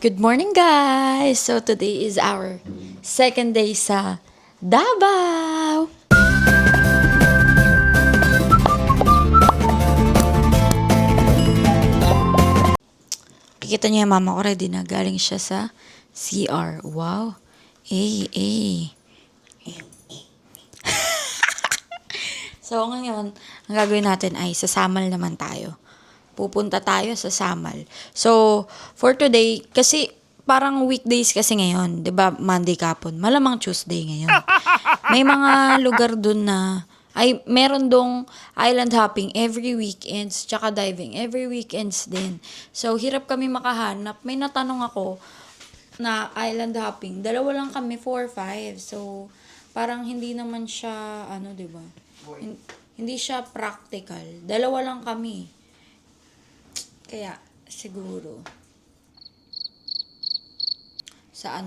Good morning, guys! So, today is our second day sa Davao. Kikita niyo yung mama ko, ready na. Galing siya sa CR. Wow! So, ngayon, ang gagawin natin ay sa Samal naman tayo. Pupunta tayo sa Samal. So, for today, kasi parang weekdays kasi ngayon, 'di ba? Monday kapon. Malamang Tuesday ngayon. May mga lugar dun na ay meron dong island hopping every weekends, tsaka diving every weekends din. So, hirap kami makahanap. May natanong ako na island hopping. Dalawa lang kami, 4, 5. So, parang hindi naman siya, 'di ba? Hindi siya practical. Dalawa lang kami. Kaya, siguro, sa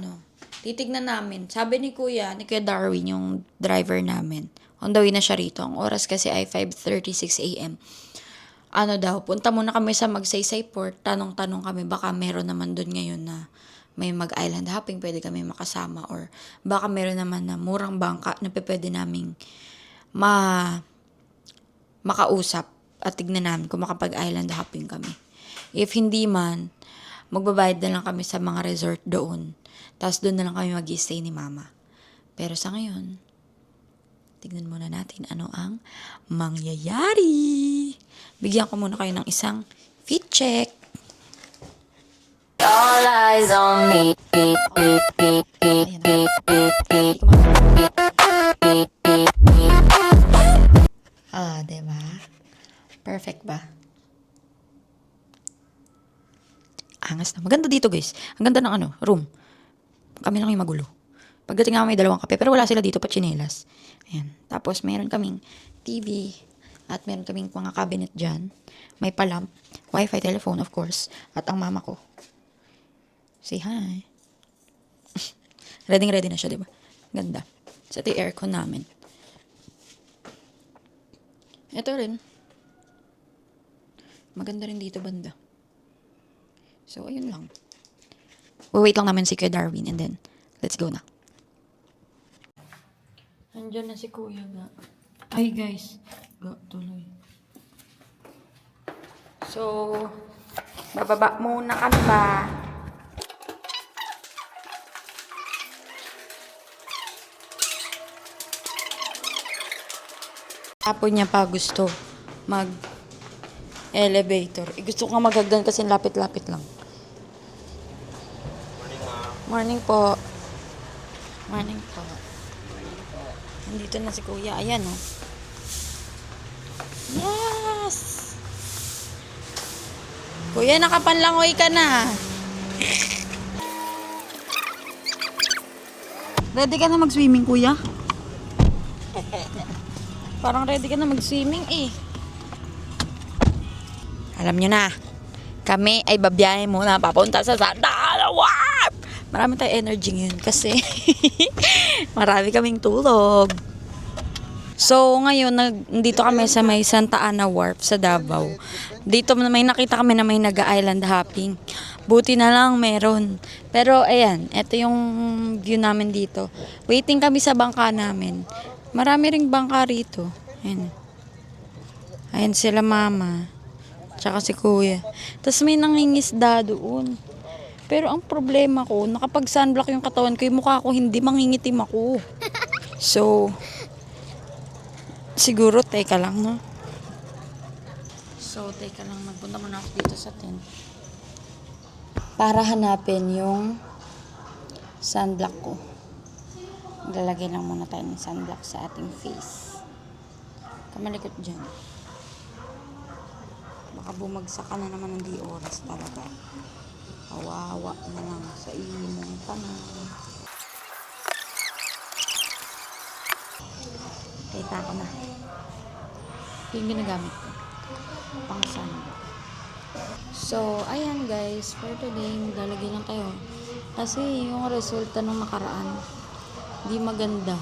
titignan namin. Sabi ni Kuya Darwin, yung driver namin, on the way na siya rito. Ang oras kasi ay 5:36 a.m. Daw, punta muna kami sa Magsaysay Port. Tanong-tanong kami, baka meron naman doon ngayon na may mag-island hopping, pwede kami makasama. Or baka meron naman na murang bangka na pwede naming makausap at tignan namin kung makapag-island hopping kami. If hindi man, magbabayad na lang kami sa mga resort doon. Tapos doon na lang kami mag-stay ni Mama. Pero sa ngayon, tignan muna natin ano ang mangyayari. Bigyan ko muna kayo ng isang fit check. All eyes on me. Diba? Perfect ba? Angas na. Maganda dito, guys. Ang ganda ng room. Kami lang yung magulo. Pagdating nga may dalawang kape, pero wala sila dito pa chinelas. Ayan. Tapos meron kaming TV at meron kaming mga cabinet dyan. May palamp, wifi, telephone, of course. At ang mama ko. Say hi. Ready na siya, diba? Ganda. Sa ito yung aircon namin. Ito rin. Maganda rin dito banda. So, ayun lang. Wait lang namin si Kuya Darwin and then, let's go na. Andiyan na si Kuya nga. Ay, guys. Tuloy. So, bababa muna kami ba? Tapon niya pa gusto mag-elevator. Gusto ko nga maghagdan kasi lapit-lapit lang. Morning po. Morning po. Nandito na si Kuya. Ayan, oh. Yes! Kuya, nakapanlangoy ka na. Ready ka na mag-swimming, Kuya? Parang ready ka na mag-swimming, eh. Alam nyo na, kami ay babiyahe muna papunta sa Santa Ana. Warp! Marami tayong energy ngayon kasi marami kaming tulog. So, ngayon, nandito kami sa may Santa Ana Wharf sa Davao. Dito may nakita kami na may nag-island hopping. Buti na lang meron. Pero, ayan, ito yung view namin dito. Waiting kami sa bangka namin. Marami ring bangka rito. Ayan. Ayan sila mama. Tsaka si Kuya. Tapos may nangingisda doon. Pero ang problema ko, nakapag-sunblock yung katawan ko, yung mukha ko hindi mangingitim ako. So, siguro teka lang, no? So, teka lang, magpunta muna ako dito sa tent. Para hanapin yung sunblock ko. Maglalagay lang muna tayo ng sunblock sa ating face. Kamalikot dyan. Baka bumagsak ka na naman ng di oras talaga. Kawawa na lang sa imong tanong. Kita ko na. Ito yung ginagamit ko. Pang sunblock. So, ayan guys. For today, maglalagay lang tayo. Kasi yung resulta nung nakaraan, di maganda.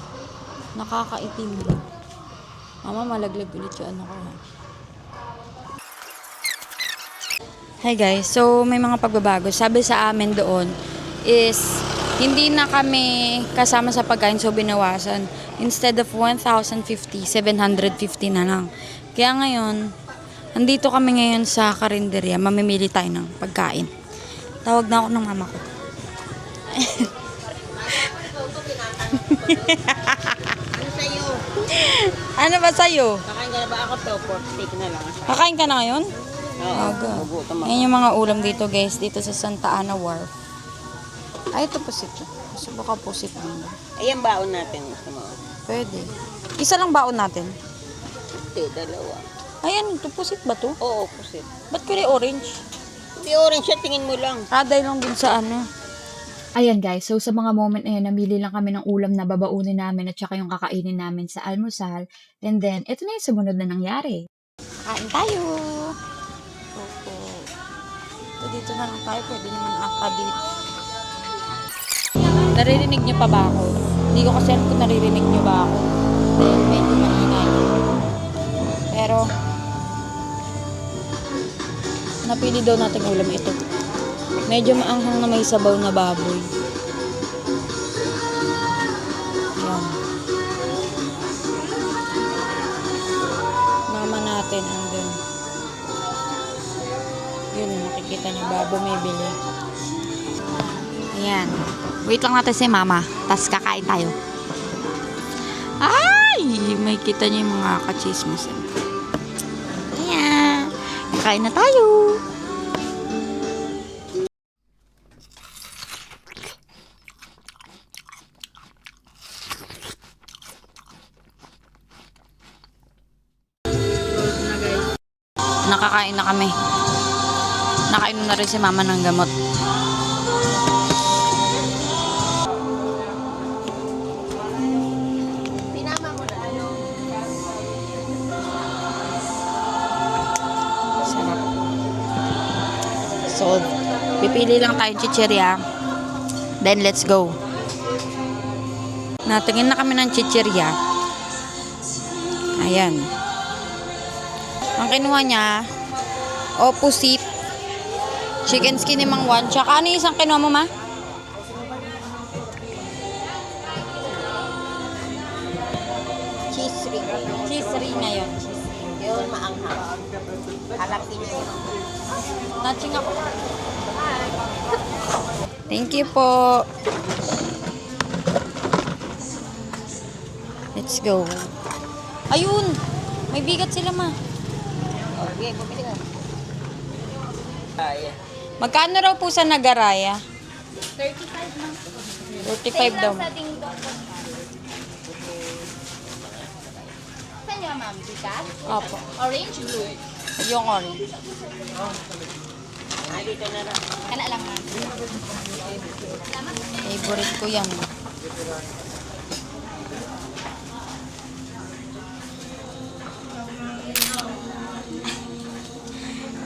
Nakakaitim ba? Mama, malaglag ulit yung ko ha. Hi guys, so may mga pagbabago. Sabi sa amin doon is hindi na kami kasama sa pagkain, so binawasan. Instead of 1,050, 750 na lang. Kaya ngayon, andito kami ngayon sa karinderya, mamimili tayo ng pagkain. Tawag na ako ng mama ko. Ano sa'yo? Ano ba sa'yo? Kakain ka na ba ako to? Pork steak na lang. Kakain ka na ngayon? Oo. Aga. Magutom ako. Yan yung mga ulam dito guys, dito sa Santa Ana Wharf. Ay, ito pusit to. Kasi baka pusit din. Ayan baon natin. Gusto mo? Pwede. Isa lang baon natin. Hindi, dalawa. Ayan, ito pusit ba to? Oo, pusit. Ba't kulay orange? Hindi orange siya, tingin mo lang. Dahil lang din sa ano. Ayan guys, so sa mga moment na yun, namili lang kami ng ulam na babaunin namin at saka yung kakainin namin sa almusal. And then, ito na yung sumunod na nangyari. Kain tayo. Opo. Ito dito na lang tayo. Pwede naman aka dito. Naririnig niyo pa ba ako? Hindi ko kasi alam kung naririnig niyo ba ako. Dahil medyo maingay. Pero, napili daw nating ulam ito. Medyo maanghang na may sabaw na baboy. Yan. Mama natin andun. Yun, nakikita niyo ba, bumibili. Ayan. Wait lang natin si mama. Tapos kakain tayo. Ay! May kita niyo yung mga kachismis. Ayan. Kakain na tayo. Nakakain na kami. Nakainom na rin si mama ng gamot. Sarap. So, pipili lang tayong chichirya. Then, let's go. Natingin na kami ng chichirya. Ayan. Ang kinuha niya, opposite, chicken skin ni Mang Juan. Tsaka ano yung isang kinuha mo, ma? Cheese ring. Cheese ring na yun. Yun, maanghang. Halapin niya yun. Natching ako. Thank you po. Let's go. Ayun! May bigat sila, ma. Okay, bumili ka. Ay, Magkano raw po sa Nagaraya? 35 daw. Saan yung ma'am? Bigas? Opo. Orange, blue. Yung orange. dito na lang. Kana lang ma'am. Favorite ko yan.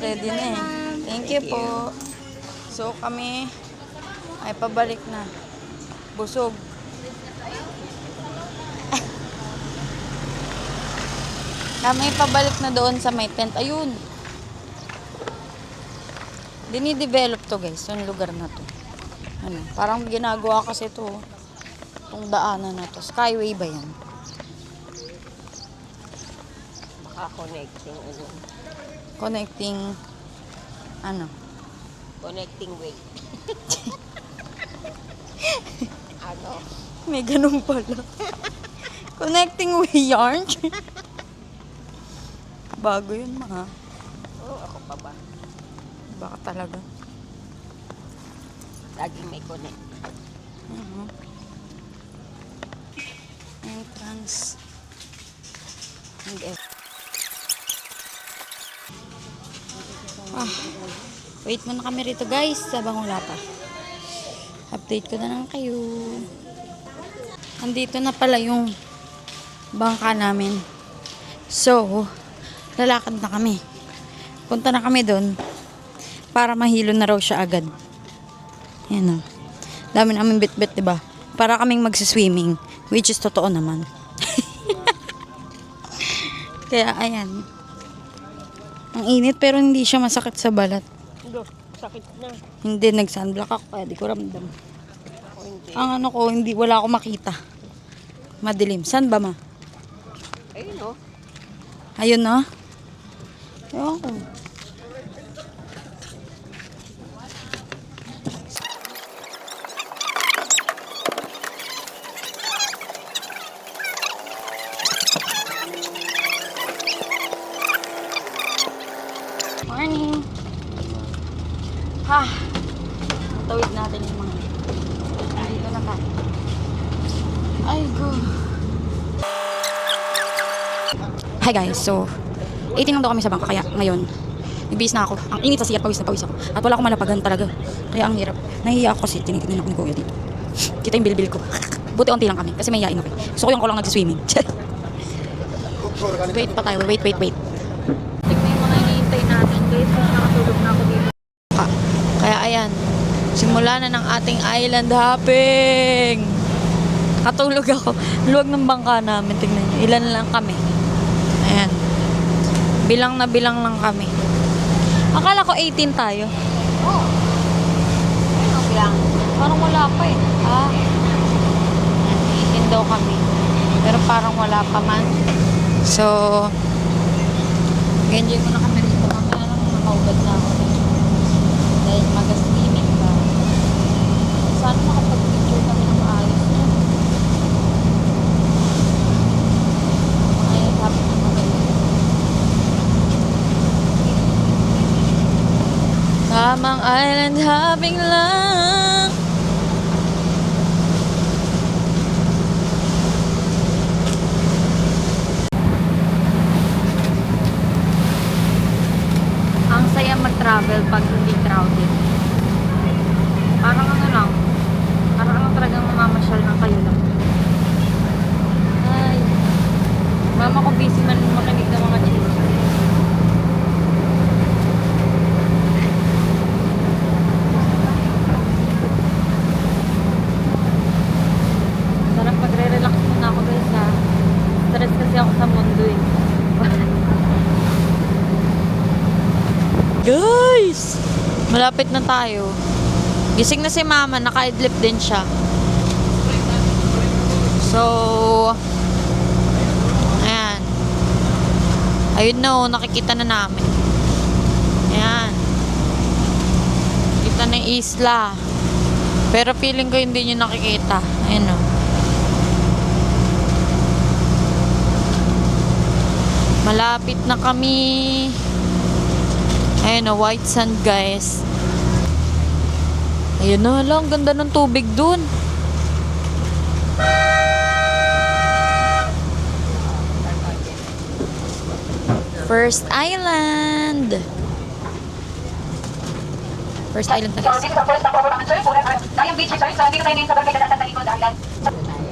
Ready na eh. Thank you po. So kami ay pabalik na. Busog. Kami pabalik na doon sa may tent. Ayun. Dinidevelop to guys, yung lugar na to. Ano, parang ginagawa kasi to. Itong daanan na to. Skyway ba yan? Maka-connecting, Connecting, ano? connecting way. Ano? May ganun pala. Connecting way yarn. Bago yun mga. Oh, ako pa ba? Baka talaga. Laging may connect. Entrance. Wait muna kami rito guys. Sabang wala pa. Update ko na lang kayo. Andito na pala yung bangka namin. So, lalakad na kami. Punta na kami doon para mahilo na raw siya agad. Yan o. Dami namin bit-bit, diba? Para kaming magsiswimming. Which is totoo naman. Kaya, ayan. Ang init pero hindi siya masakit sa balat. Go, sakit na. Hindi, nag-sunblock ako kaya di ko ramdam. Ako hindi. Ang ano ko, hindi, wala ako makita. Madilim. Saan ba, ma? Ayun o. Ayun, no? Ewan ko. Morning! Tawid natin yung mga dito na tayo. Ay, go! Hi guys, so 18 lang daw kami sa bangka kaya ngayon nagbihis na ako. Ang init sa siya, pawis na pawis ako. At wala akong malapagan talaga. Kaya ang hirap. Nahihiya ako kasi tinitignan ako ni Kuya dito. Kita yung bilbil ko. Buti onti lang kami kasi may hiyain ako. Gusto ko yung ako lang nag-swimming. Wait pa tayo. Wait. Tingnan yung mga hinihintay natin guys. Nakatulog na ako dito. Kaya ayan. Simula na ng ating island hopping. Katulog ako. Luwag ng bangka namin. Tingnan nyo. Ilan lang kami. Ayan. Bilang na bilang lang kami. Akala ko 18 tayo. Oo. Ano lang? Parang wala pa eh. 18 daw kami. Pero parang wala pa man. So, ganyan ko na kami rito. Mamaya lang nakaubad na ako. Dahil mag-swimming ba. Sana makapag-picture kami ng maayos na. Ay, happy na magaling. Tamang island hopping lang. Ang saya mag-travel pag hindi crowded. Parang ano lang. Parang talagang mamamasyal ng kayo lang. Ay. Mama ko busy man makinig ng mga chicks. Sarap magre-relax muna ako guys ha. Stress kasi ako sa mundo eh. Guys! Malapit na tayo. Gising na si mama, naka-idlip din siya. So, ayan. Ayun na oh, nakikita na namin. Ayan. Kita na yung isla. Pero feeling ko hindi nyo nakikita. Ayan oh. Malapit na kami. Ayun o, white sand guys. Ayun na lang, ganda ng tubig dun. First island. First island na guys.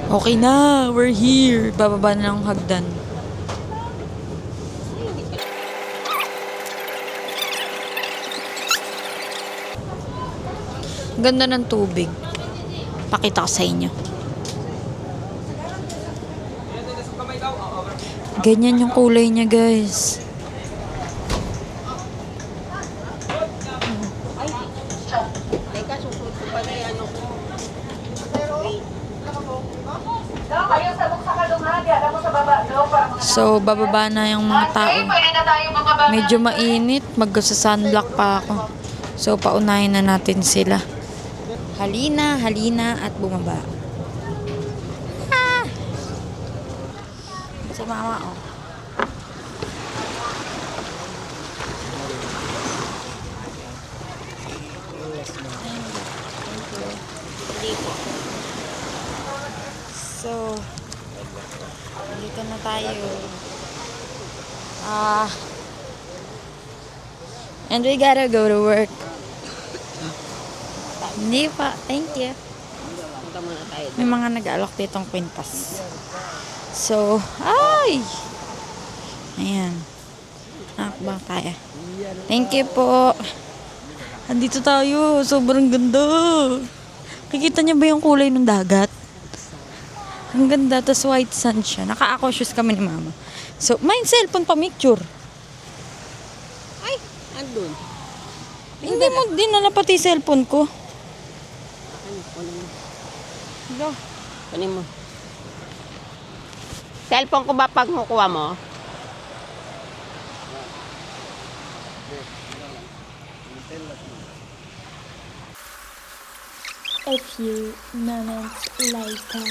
Okay na, we're here. Bababa na ng hagdan. Ganda ng tubig. Pakita ko sa inyo. Ganyan yung kulay niya, guys. Teka, susunod ko pala yung ano ko. So, bababa na yung mga tao. Medyo mainit. Mag-sunblock pa ako. So, paunahin na natin sila. Halina at bumaba. Si mama, oh. So, dito na tayo. And we gotta go to work. Hindi pa. Thank you. Punta muna tayo. May mga nag-aalok ditong kwintas. So, ay! Ayan. Nakakbang tayo. Thank you po. Andito tayo. Sobrang ganda. Kikita niyo ba yung kulay ng dagat? Ang ganda. Tapos white sand siya. Naka-aqua shoes kami ni mama. So, may cellphone pa picture. Ay, andun. Hindi mo dinala pati cellphone ko. Ano, kunin mo. Hala. Kunin mo. Cellphone ko ba pag kukuha mo? A few moments later.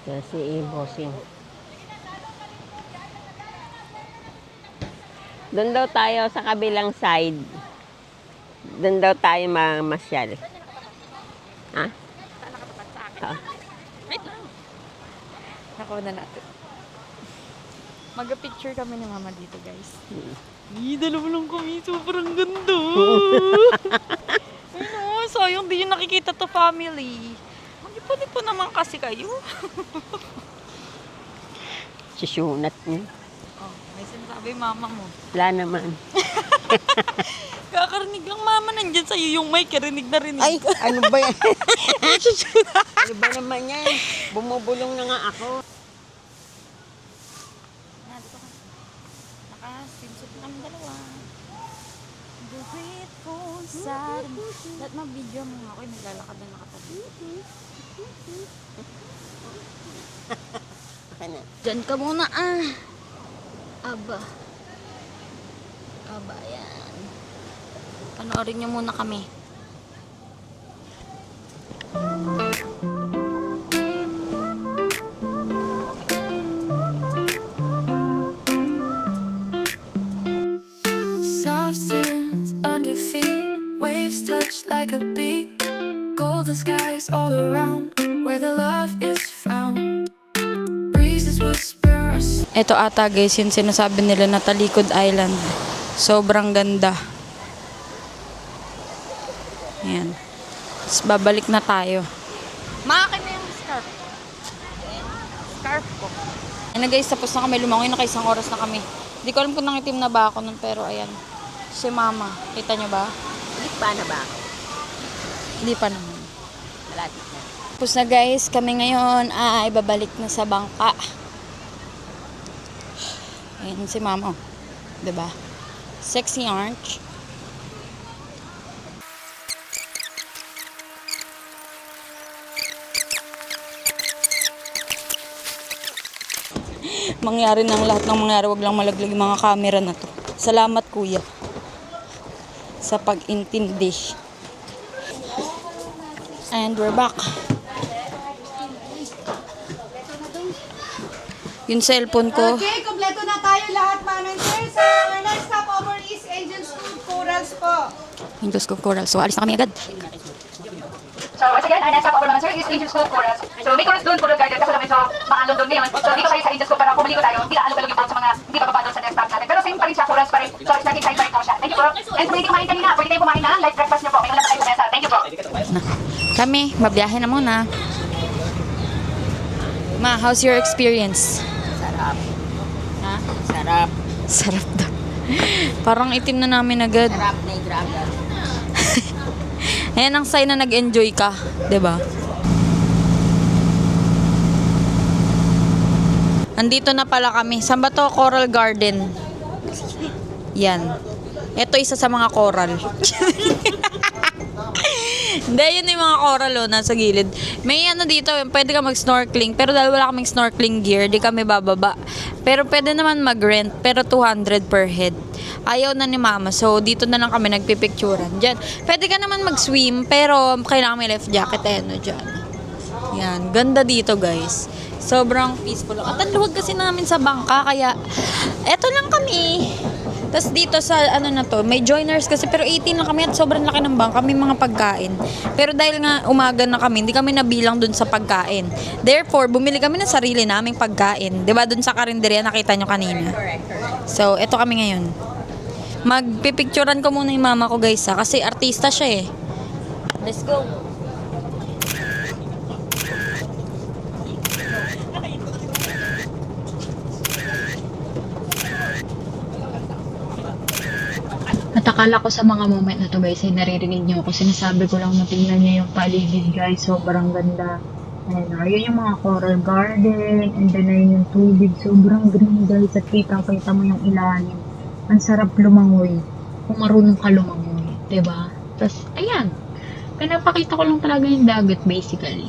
Kasi i-bossing. Doon daw tayo sa kabilang side. Doon daw tayo mamasyal. Ha? Nakuha na natin. Mag-picture kami ni mama dito, guys. Dalawa lang kami. Sobrang ganda. Ay no, sayang di yung nakikita to family. Mag-ipo naman kasi kayo. Sisunat niya. Oh, may sinasabi mama mo. Wala naman. Kakarinig lang mama, nandyan sa'yo yung mic. Rinig na rinig. Ay, ano ba yan? Ano ba naman yan? Bumubulong na nga ako. Naka-swimsuit kami dalawa. The grateful sad. Lahat mag-video mo nga ako. Naglalakad na nakatabi. Ano? Diyan ka muna ah. Aba. Aba yan. Panoorin niyo muna kami. Soft sands under feet, waves touch like a beat. Golden skies all around, where the love is found. Breezes whisper. Ito ata guys, yung sinasabi nila na Talikod Island. Sobrang ganda. Ayan. Tapos babalik na tayo. Maakin na yung scarf. Scarf ko. Ayan na guys, tapos na kami. Lumangoy na, isang oras na kami. Hindi ko alam kung nangitim na ba ako nun, pero ayan. Si mama. Kita nyo ba? Hindi pa na ba ako? Hindi pa naman. Malapit na. Tapos na guys, kami ngayon ay babalik na sa bangka. Ayan si mama. Oh. Diba? Sexy orange. Mangyari ng lahat ng mangyari. Wag lang malaglag yung mga camera na to. Salamat kuya sa pag-intindi. And we're back. Yung cellphone ko. Okay, kompleto na tayo lahat, ma'am and sir. Sa next stopover is Angel School Corals po. Angels ko coral. So, alis na kami agad. So, once again, our next stopover naman, sir, is Angel School Corals. So, may corals doon, Coral Garden, kasi namin, so, makalong doon ngayon. So, dito tayo sa Angel School para pumili ko tayo. Hindi ka alog-alog yung boat sa mga hindi bababa doon sa next stop natin. Pero same pa rin siya, corals pa rin. So, it's naging side pa rin po siya. Thank you po. And kung hindi kumain kanina, pwede kayo kumain na. Light breakfast niyo po. May ulam pa tayo sa mesa. Thank you po. Kami, mabiyahe na muna. Ma, how's your experience? Sarap. Ha? Sarap. Sarap daw. Parang itim na namin agad. Sarap na i-grabber. Ayan ang sign na nag-enjoy ka. 'Di ba? Andito na pala kami. Saan ba to? Coral Garden. Yan. Ito isa sa mga coral. Hindi, yun yung mga coral oh, nasa gilid. May ano dito, pwede ka mag-snorkeling. Pero dahil wala kaming snorkeling gear, di kami bababa. Pero pwede naman mag-rent, pero 200 per head. Ayaw na ni mama, so dito na lang kami nagpipicturan. Diyan. Pwede ka naman mag-swim, pero kailangan may life jacket. Ano dyan. Yan, ganda dito guys. Sobrang peaceful. At ang luwag kasi namin sa bangka, kaya eto lang kami. Tapos dito sa ano na to, may joiners kasi pero 18 lang kami at sobrang laki ng bangka, may mga pagkain. Pero dahil nga umaga na kami, hindi kami nabilang dun sa pagkain. Therefore, bumili kami ng sarili naming pagkain. 'Di ba dun sa karinderya nakita nyo kanina. So, eto kami ngayon. Magpipicturean ko muna yung mama ko guys ha, kasi artista siya eh. Let's go. At akala ko sa mga moment na to guys ay naririnig niyo ako. Sinasabi ko lang na tingnan niyo yung paligid guys. Sobrang ganda. Ayan, ayun yung mga coral garden. And then ayun yung tubig. Sobrang green guys. At kitang-kita mo yung ilalim. Ang sarap lumangoy. kung marunong ka lumangoy, 'di ba? Tapos, ayan, pinapakita ko lang talaga yung dagat basically.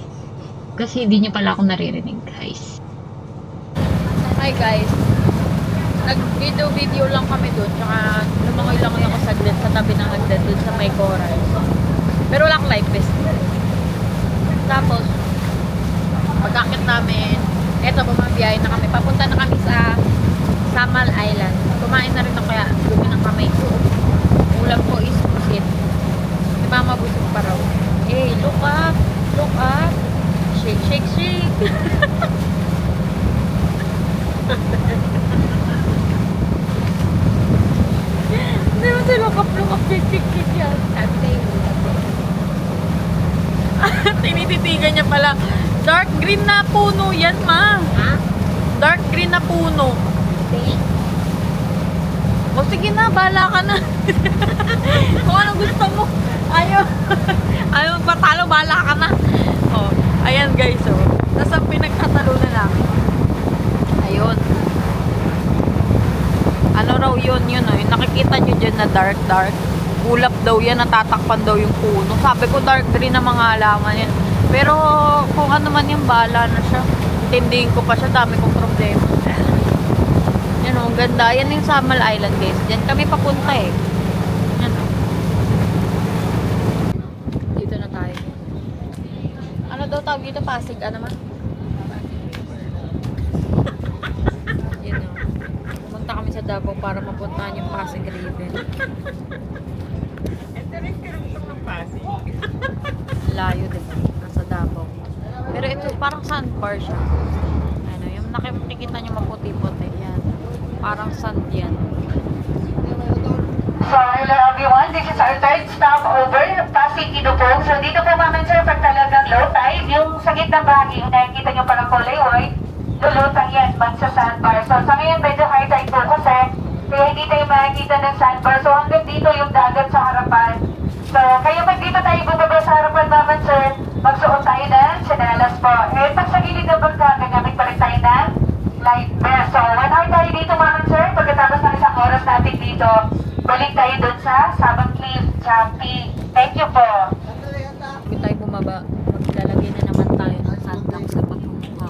Kasi hindi niya pala ako naririnig, guys. Hi guys. Nag-video lang kami doon. Tsaka lumangoy lang ako saglit sa tabi ng hagdan doon sa may coral. Pero wala akong life vest. Tapos, pag-akit namin, eto bumabiyahe na kami. Papunta na kami sa Samal Island. Kumain na rin ako kaya dumi ng kamay ko. Ulam ko is pusit. Si Mama busog pa raw. Hey, look up! Look up! Shake, shake, shake! Hindi mo sila kaplong shake yan. Sabi na yung tinititigan niya pala. Dark green na puno yan, ma. Ha? Dark green na puno. O sige na, bahala ka na. Kung ano gusto mo. Ayaw. Ayaw magpatalo, bahala ka na. O, ayan guys, o. Nasa pinagtatalo na namin. Ayun. Ano raw yun, yung nakikita nyo dyan na dark. Ulap daw yan, natatakpan daw yung puno. Sabi ko dark green na mga halaman yan. Pero kung ano man yung bala na siya, intindihin ko pa siya, dami kong problema. Yan o, ganda. Yan yung Samal Island guys. Diyan kami papunta eh. Yan o. Dito na tayo. Ano daw tawag dito? Pasig, ano man? Yan o. Pumunta kami sa Davao para mapuntahan yung Pasig River. Layo din. Nasa Davao. Pero ito parang sandbar siya. Ano, yung nakikita nyo maputi-puti. Yan. Parang sand yan. So, hello everyone. This is our third stopover, Pasig Idupong. So, dito po naman sir, pag talagang low tide, yung sa gitnang bahagi, yung nakikita nyo parang kulay white, lulutang yan man sa sandbar. So, sa ngayon, medyo high tide po kasi, kaya hindi tayo makikita ng sandbar. So, hanggang dito yung dagat sa harapan. So, kaya pag dito tayo bumaba sa harapan naman sir, magsuot tayo ng chanelas po. Eh, pag sa gilid ng bangka, gagamit pa rin tayo ng life vest. So, 1 hour tayo dito naman sir, pagkatapos ng isang oras natin dito, balik tayo dun sa Sabang Cliff, Champi. Thank you po. Kung tayo bumaba, maglalagay na naman tayo ng sunblock sa pagmumukha.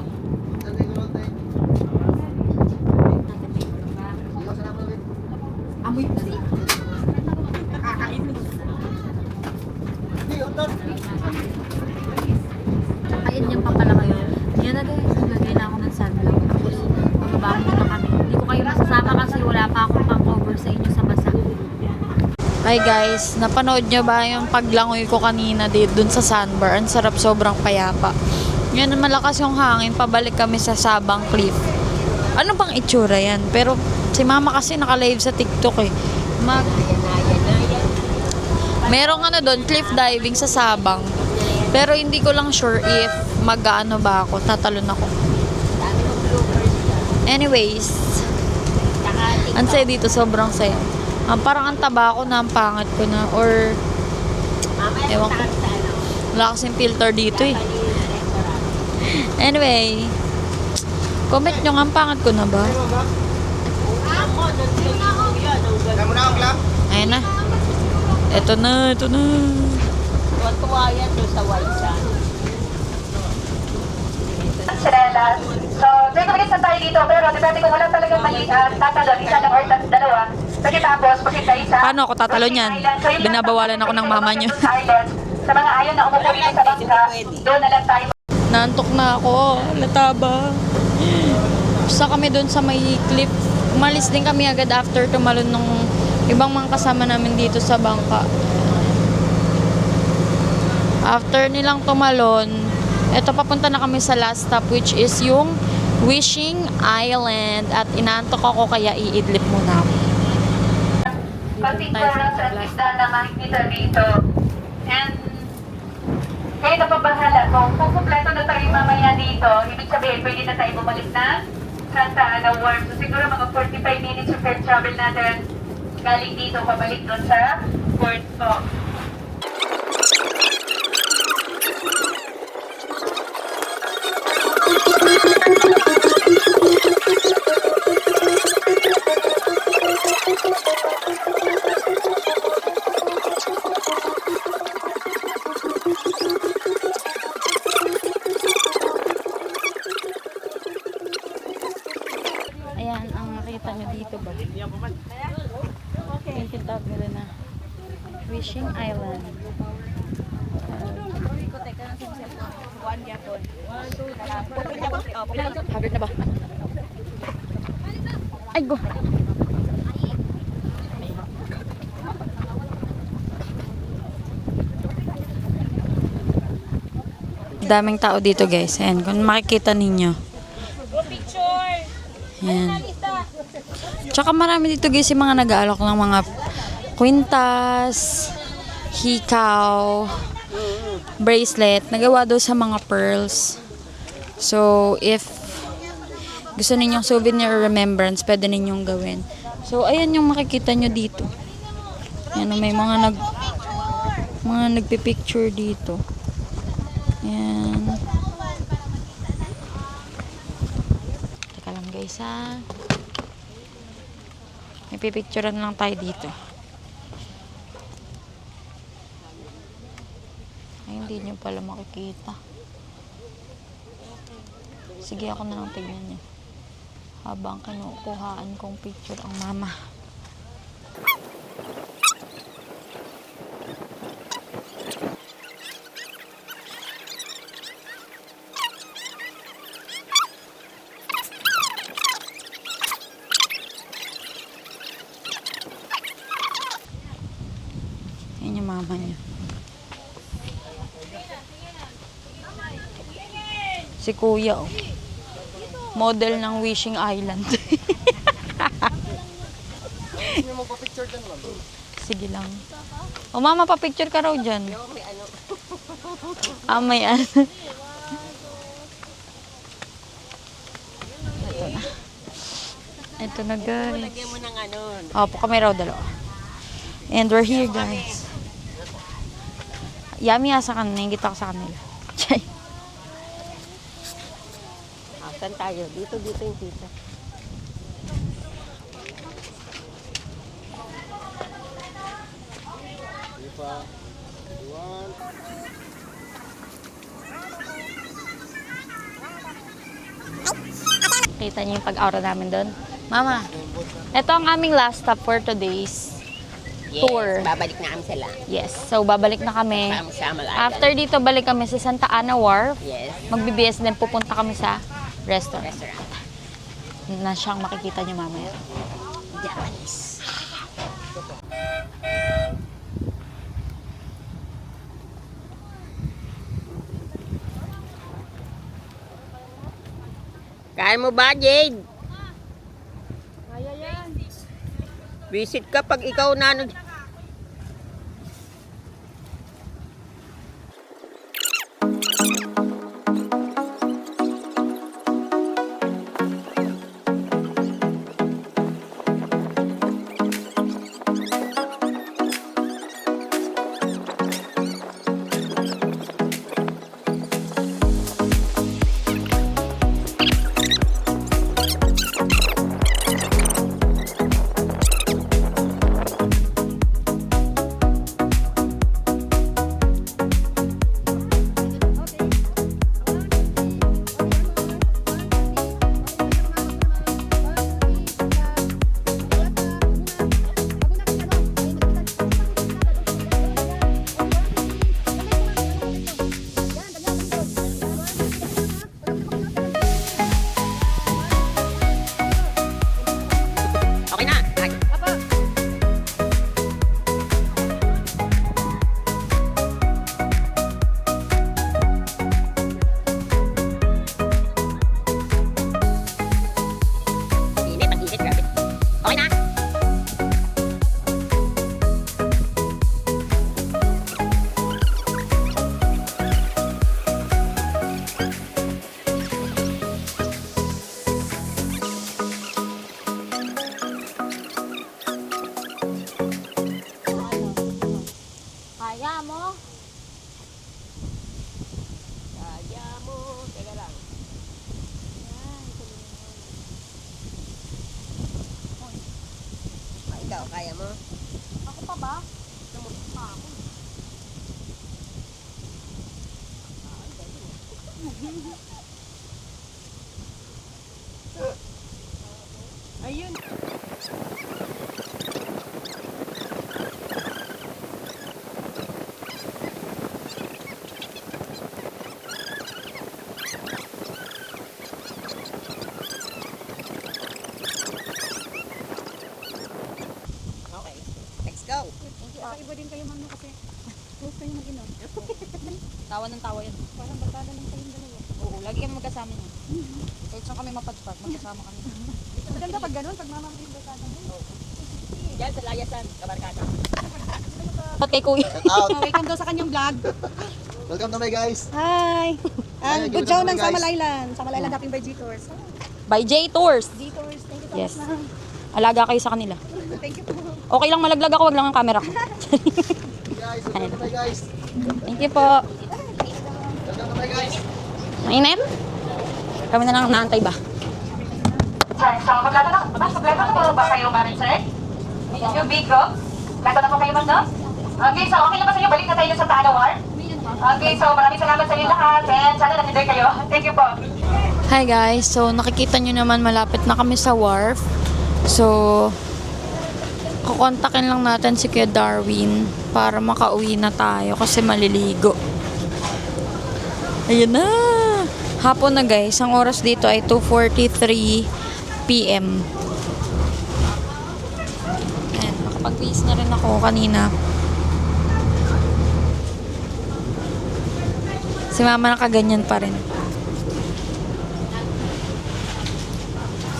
Amoy pali. Nakakainis. Ayan yung papala kayo. Yan na guys, naglagay na ako ng sunblock. Tapos, bababa muna kami. Hindi ko kayo masasama kasi wala pa akong pang-cover sa inyo sa basa. Hi guys, napanood nyo ba yung paglangoy ko kanina dun sa sandbar? Ang sarap, sobrang payapa. Yan, malakas yung hangin, pabalik kami sa Sabang Cliff. Ano bang itsura yan? Pero si Mama kasi naka-live sa TikTok eh. Merong ano doon, cliff diving sa Sabang. Pero hindi ko lang sure if mag-ano ba ako, tatalon ako. Anyways, ang saya dito, sobrang saya. Parang ang taba ko na, ang pangat ko na, or ewan ko. Wala kasing filter dito eh. Anyway, comment nyo nga, ang pangat ko na ba? Ayan na. Ito na. Tuwa yan doon sa white sand. Chanelas. So, may kumilis na tayo dito, pero depende kung wala talagang mali, tatalon, isa lang or dalawa. Pagkatapos, pusin tayo sa... Paano ako tatalon yan? Binabawalan ako ng mama nyo. Sa mga ayaw na umupo dito sa bangka, doon na lang tayo. Naantok na ako. Lataba. Basta kami doon sa may cliff. Umalis din kami agad after tumalon ng ibang mga kasama namin dito sa bangka. After nilang tumalon, eto papunta na kami sa last stop, which is yung Wishing Island. At inaantok ako kaya iidlip muna ako. Konting corals at isda na makikita dito. And kayo na pabahala kung kumpleto na tayo mamaya dito, ibig sabihin pwede na tayo bumalik na Santa Ana Wharf. So siguro mga 45 minutes yung fair travel natin galing dito pabalik doon sa port po. Yung tinatawag nila na Wishing Island. Haggard na ba? Ay, go! Daming tao dito guys. Ayan, kung makikita ninyo. Ayan. Tsaka marami dito guys yung mga nag-aalok ng mga kwintas, hikaw, bracelet. Nagawa daw sa mga pearls. So, if gusto ninyong souvenir or remembrance, pwede ninyong gawin. So, ayan yung makikita nyo dito. Ayan, may mga nagpipicture dito. Ayan. Teka lang guys ha. May pipicturean lang tayo dito. Ay, hindi nyo pala makikita. Sige, ako na lang tignan nyo. Habang kinukuhaan kong picture ang mama. Yan yung mama niya. Si Kuya, oh. Model ng Wishing Island. Sige lang. O mama, pa-picture ka raw dyan. Ah, may ano. Ito na. Ito na guys. Lagyan mo ng ano. Opo, kami raw dalawa. And we're here guys. Yummy asa kanina, nangingit ako sa kanila. Chay. Saan tayo? Dito yung tita. Kita niyo yung pag-aura namin doon. Mama, ito ang aming last stop for today's tour. Babalik na kami sila. Yes, so babalik na kami. Sama After dito, balik kami sa Santa Ana Wharf. Yes. Magbi-BS din, pupunta kami sa restaurant. Restaurant. Na siyang makikita niyo mamaya. Japanese. Kaya mo ba, Jade? Kaya yan. Visit ka pag ikaw na Ikaw, kaya mo? Ako pa ba? Ayun. Tawa ng tawa yan. Parang barkada lang kayong dalawa. Oo, lagi kami magkasama niya. Kahit saan kami mapadpad, magkasama kami. Maganda pag ganun, pag mama mo yung barkada mo. Diyan sa layasan, kabarkada. Ba't kay kuya? Welcome daw sa kanyang vlog. Welcome to my guys. Hi! Hi, Good good job morning, ng guys. Samal Island. Samal Island Dapping by G-Tours. By J Tours. G-Tours, thank you so Yes. much, ma'am. Alaga kayo sa kanila. Thank you po. Okay lang malaglag ako, wag lang ang camera ko. Guys, welcome to my guys. Thank you po. Welcome to my guys. Mainit? Kami na lang naantay ba? Sir, so maglato na po ba kayo, Marin, sir? Yung bigo? Lato na po kayo, ma'am, no? Okay, so okay lang ba sa inyo? Balik na tayo sa Tanawar. Okay, so maraming salamat sa inyo lahat. And sana na-enjoy kayo. Thank you po. Hi guys, so nakikita nyo naman malapit na kami sa wharf. So, kukontakin lang natin si Kuya Darwin para makauwi na tayo kasi maliligo. Ayun na! Hapon na guys, ang oras dito ay 2:43 PM. Ayan, nakapag-bihis na rin ako kanina. Si mama nakaganyan pa rin.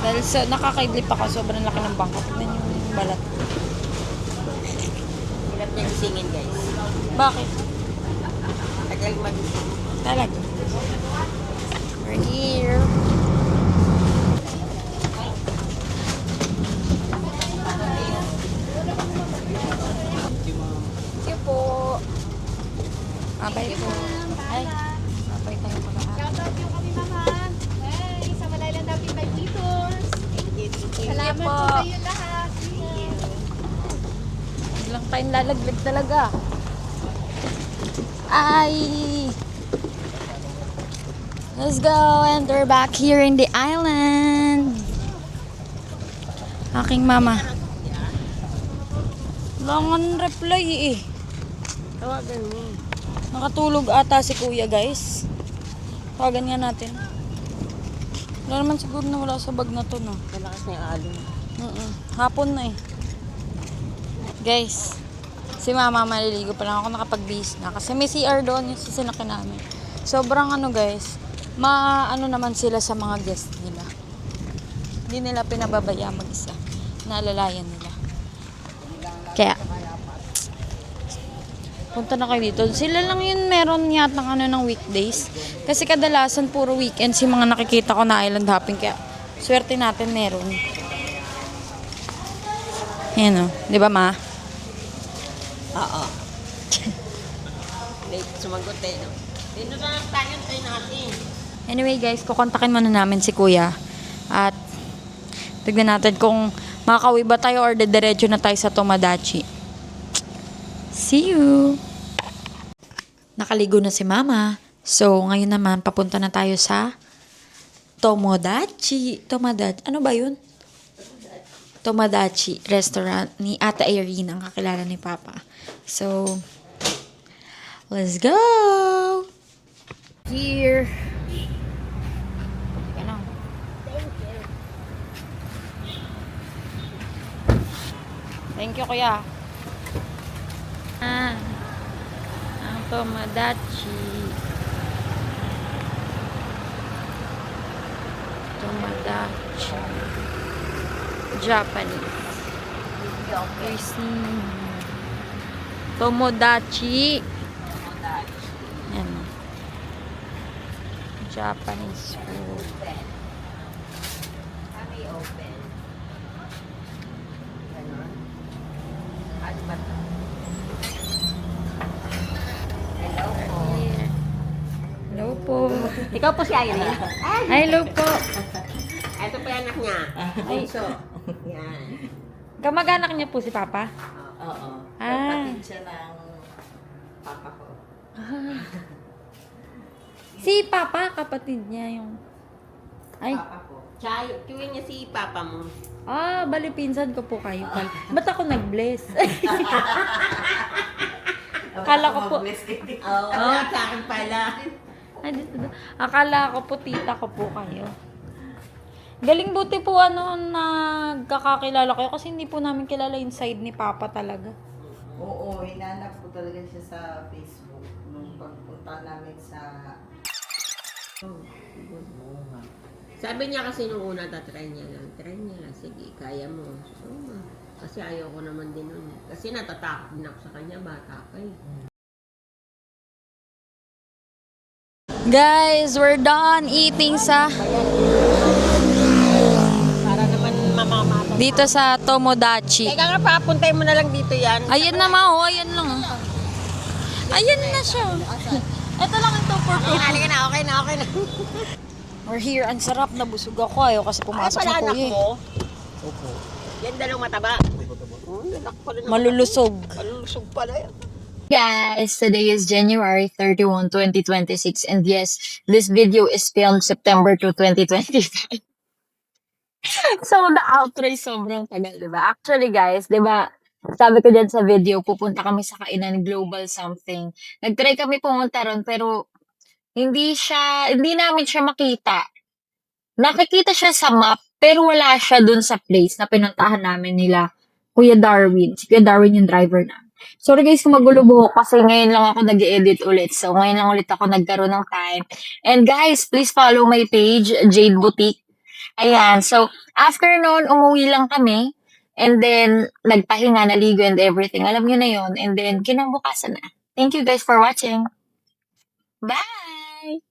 Dahil sa nakakaidlip ako, sobrang laki ng bangka. Tignan yung balat. Hirap niya gisingin, guys. Bakit? Tagal magising. Talaga. We're here. Thank you po. Abay po. Ay, abay tayo pala. Shoutout yung kami, mama. Hey, Samal Island Dapping by G-Tours. Salamat po kayo lahat. Biglang tayong lalaglag talaga. Ay! Let's go and we're back here in the island. Aking mama. Langan reply eh. Tawagan mo. Nakatulog ata si kuya guys. Tawagan nga natin. Wala naman siguro na wala sa bag na to no. Malakas na yung alon. Hapon na eh. Guys, si mama maliligo pa lang ako nakapag-bihis na. Kasi may CR doon yung sasinakin namin. Sobrang ano guys, maano naman sila sa mga guest nila. Hindi nila pinababaya mag-isa. Naalalayan nila. Kaya, punta na kayo dito. Sila lang yun meron yatang ano ng weekdays. Kasi kadalasan puro weekends yung mga nakikita ko na island hopping. Kaya, swerte natin meron. Yan o. Di ba ma? Oo. Late sumagot eh, no? Dito na lang tayo natin. Anyway guys, kukontakin muna namin si kuya. At tignan natin kung makakauwi ba tayo or diretso na tayo sa Tomodachi. See you! Nakaligo na si mama. So, ngayon naman, papunta na tayo sa Tomodachi. Ano ba yun? Tomodachi restaurant ni Ate Irene, ang kakilala ni Papa. So, let's go! Here! Teka lang. Thank you, kuya. Ang Tomodachi. Tomodachi. Japanese. Tomodachi. Yan. Japanese food. Hello po. Ikaw po si Irene. Hello po. Ito po yung anak niya. Bunso. Yan. Kamag-anak niya po si Papa? Oo. Ah. Kapatid siya ng papa ko. Si Papa, kapatid niya yung... Ay, Papa ko. Chay, tuwin niya si papa mo. bali pinsan ko po kayo pala. Ba't ako nag-bless? Akala ko po... Oo, sa akin pala. Ay, dito. Akala ko po, tita ko po kayo. Galing buti po nagkakakilala kayo kasi hindi po namin kilala yung side ni Papa talaga. Oo, hinanap ko talaga siya sa Facebook nung pagpunta namin namin sa... Sabi niya kasi nung una, tatry niya lang. Try niya lang. Sige, kaya mo. So, kasi ayaw ko naman din nun. Kasi natatakot din ako sa kanya, bata ka eh. Guys, we're done eating sa Para naman mamamata. dito sa Tomodachi. Teka nga, papuntay mo na lang dito yan. Ayan na ma, oh, ayan lang. Ayan na siya. Ito lang ito for Okay na, okay na, okay na. We're here. Ang sarap na busog ako. Ayaw kasi pumasok Ay, pala na anak kuya. mo? Opo. Yan dalawang mataba. Anak pala naman. Malulusog. Malulusog pala yan. Guys, today is January 31, 2026, and yes, this video is filmed September 2, 2025. So, the outro is sobrang tagal, diba? Actually, guys, diba, sabi ko dyan sa video, pupunta kami sa kainan Global something. Nag-try kami pumunta ron, pero hindi namin siya makita. Nakikita siya sa map, pero wala siya dun sa place na pinuntahan namin nila, Kuya Darwin. Si Kuya Darwin yung driver na. Sorry guys kung magulo buhok kasi ngayon lang ako nag-edit ulit. So, ngayon lang ulit ako nagkaroon ng time. And guys, please follow my page, Jade Boutique. Ayan. So, after noon, umuwi lang kami. And then, nagpahinga, naligo and everything. Alam nyo na yon. And then, kinabukasan na. Thank you guys for watching. Bye!